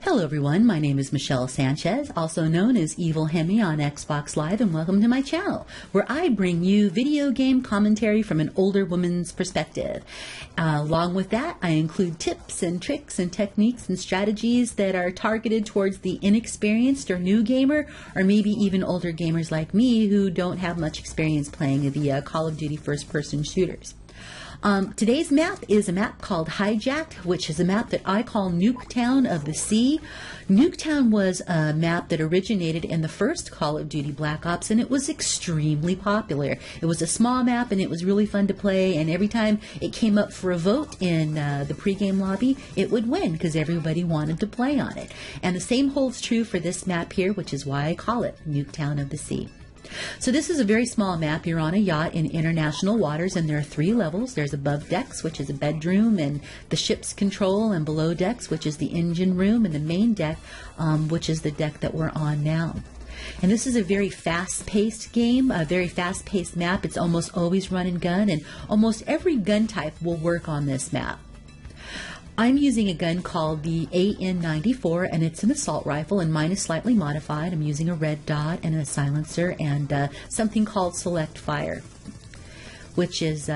Hello everyone, my name is Michelle Sanchez, also known as EVILxHEMI on Xbox Live, and welcome to my channel, where I bring you video game commentary from an older woman's perspective. Along with that, I include tips and tricks and techniques and strategies that are targeted towards the inexperienced or new gamer, or maybe even older gamers like me who don't have much experience playing the Call of Duty first-person shooters. Today's map is a map called Hijacked, which is a map that I call Nuketown of the Sea. Nuketown was a map that originated in the first Call of Duty Black Ops, and it was extremely popular. It was a small map, and it was really fun to play, and every time it came up for a vote in the pregame lobby, it would win because everybody wanted to play on it. And the same holds true for this map here, which is why I call it Nuketown of the Sea. So this is a very small map. You're on a yacht in international waters, and there are 3 levels. There's above decks, which is a bedroom, and the ship's control, and below decks, which is the engine room, and the main deck, which is the deck that we're on now. And this is a very fast-paced game, a very fast-paced map. It's almost always run and gun, and almost every gun type will work on this map. I'm using a gun called the AN-94, and it's an assault rifle, and mine is slightly modified. I'm using a red dot and a silencer and something called select fire, which is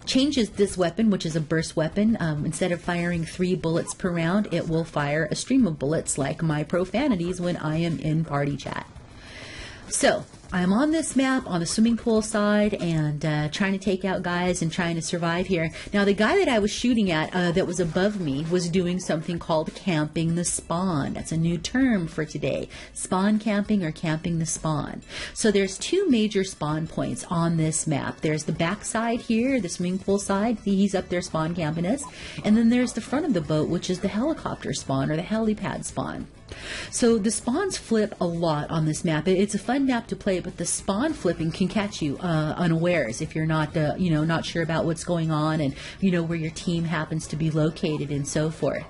changes this weapon, which is a burst weapon. Instead of firing 3 bullets per round, it will fire a stream of bullets like my profanities when I am in party chat. So I'm on this map on the swimming pool side and trying to take out guys and trying to survive here. Now the guy that I was shooting at that was above me was doing something called camping the spawn. That's a new term for today. Spawn camping or camping the spawn. So there's 2 major spawn points on this map. There's the back side here, the swimming pool side. He's up there spawn camping us. And then there's the front of the boat, which is the helicopter spawn or the helipad spawn. So the spawns flip a lot on this map. It's a fun map to play, but the spawn flipping can catch you unawares if you're not, not sure about what's going on and where your team happens to be located and so forth.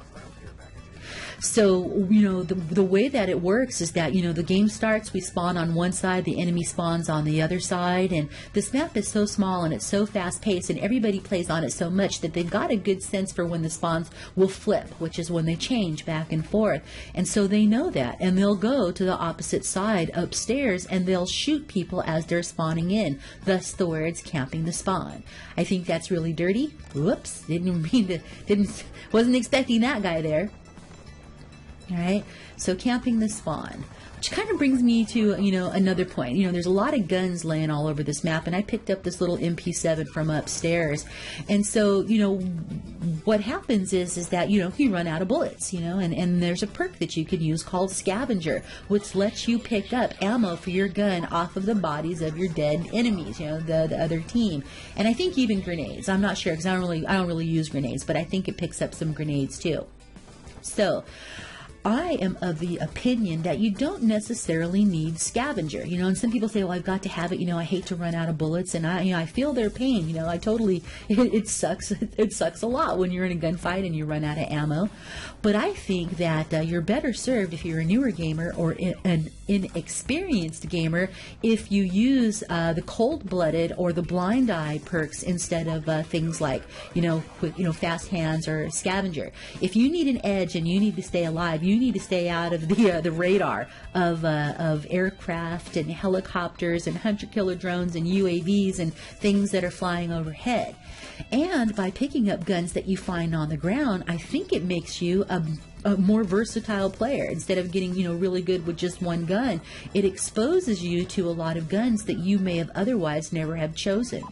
So, the way that it works is that, the game starts, we spawn on one side, the enemy spawns on the other side, and this map is so small and it's so fast-paced, and everybody plays on it so much that they've got a good sense for when the spawns will flip, which is when they change back and forth. And so they know that, and they'll go to the opposite side upstairs, and they'll shoot people as they're spawning in, thus the words camping the spawn. I think that's really dirty. Whoops, wasn't expecting that guy there. Alright, so camping the spawn, which kind of brings me to, another point. There's a lot of guns laying all over this map, and I picked up this little MP7 from upstairs. And so, what happens is that, you run out of bullets, and there's a perk that you can use called Scavenger, which lets you pick up ammo for your gun off of the bodies of your dead enemies, the other team. And I think even grenades. I'm not sure, because I don't really use grenades, but I think it picks up some grenades too. So I am of the opinion that you don't necessarily need Scavenger, and some people say, well, I've got to have it, I hate to run out of bullets, and I feel their pain, I totally, it sucks, it sucks a lot when you're in a gunfight and you run out of ammo, but I think that you're better served if you're a newer gamer or an inexperienced gamer if you use the cold-blooded or the blind eye perks instead of things like, fast hands or Scavenger. If you need an edge and you need to stay alive, you need to stay out of the radar of aircraft and helicopters and hunter-killer drones and UAVs and things that are flying overhead. And by picking up guns that you find on the ground, I think it makes you a more versatile player. Instead of getting, really good with just one gun, it exposes you to a lot of guns that you may have otherwise never have chosen.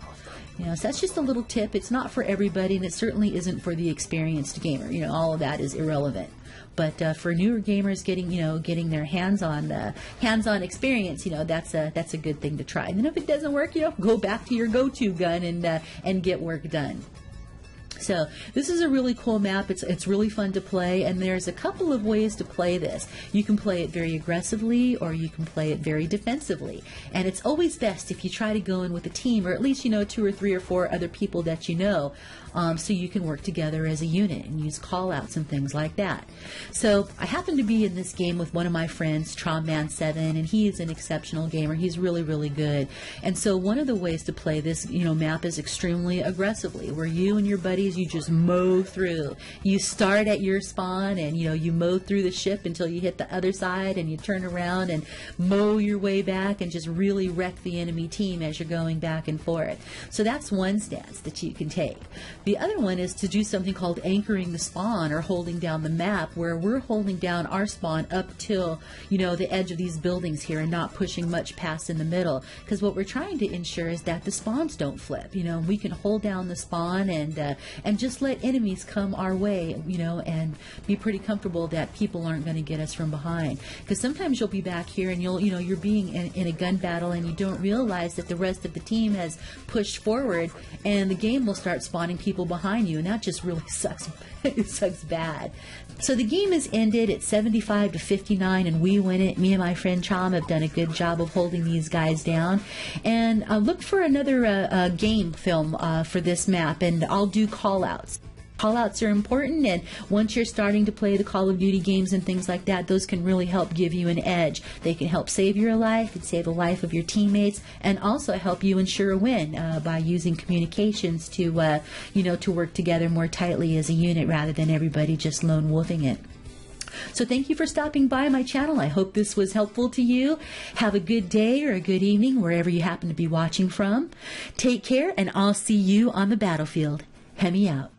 So that's just a little tip. It's not for everybody, and it certainly isn't for the experienced gamer. All of that is irrelevant. But for newer gamers, getting their hands-on experience, that's a good thing to try. And then if it doesn't work, go back to your go-to gun and get work done. So this is a really cool map. It's really fun to play, and there's a couple of ways to play this. You can play it very aggressively, or you can play it very defensively. And it's always best if you try to go in with a team, or at least 2 or 3 or 4 other people that so you can work together as a unit and use call-outs and things like that. So I happen to be in this game with one of my friends, Tromman7, and he is an exceptional gamer. He's really, really good. And so one of the ways to play this map is extremely aggressively, where you and your buddy buddies, you just mow through. You start at your spawn and, you know, you mow through the ship until you hit the other side, and you turn around and mow your way back and just really wreck the enemy team as you're going back and forth. So that's one stance that you can take. The other one is to do something called anchoring the spawn, or holding down the map, where we're holding down our spawn up till, you know, the edge of these buildings here and not pushing much past in the middle, because what we're trying to ensure is that the spawns don't flip. You know, we can hold down the spawn and just let enemies come our way, you know, and be pretty comfortable that people aren't going to get us from behind. Because sometimes you'll be back here and you're being in a gun battle and you don't realize that the rest of the team has pushed forward, and the game will start spawning people behind you, and that just really sucks. It sucks bad. So the game is ended at 75 to 59, and we win it. Me and my friend Chom have done a good job of holding these guys down. And look for another game film for this map, and I'll do call-outs. Call-outs are important, and once you're starting to play the Call of Duty games and things like that, those can really help give you an edge. They can help save your life, and save the life of your teammates, and also help you ensure a win by using communications to, you know, to work together more tightly as a unit rather than everybody just lone wolfing it. So thank you for stopping by my channel. I hope this was helpful to you. Have a good day or a good evening wherever you happen to be watching from. Take care, and I'll see you on the battlefield. Hemi out.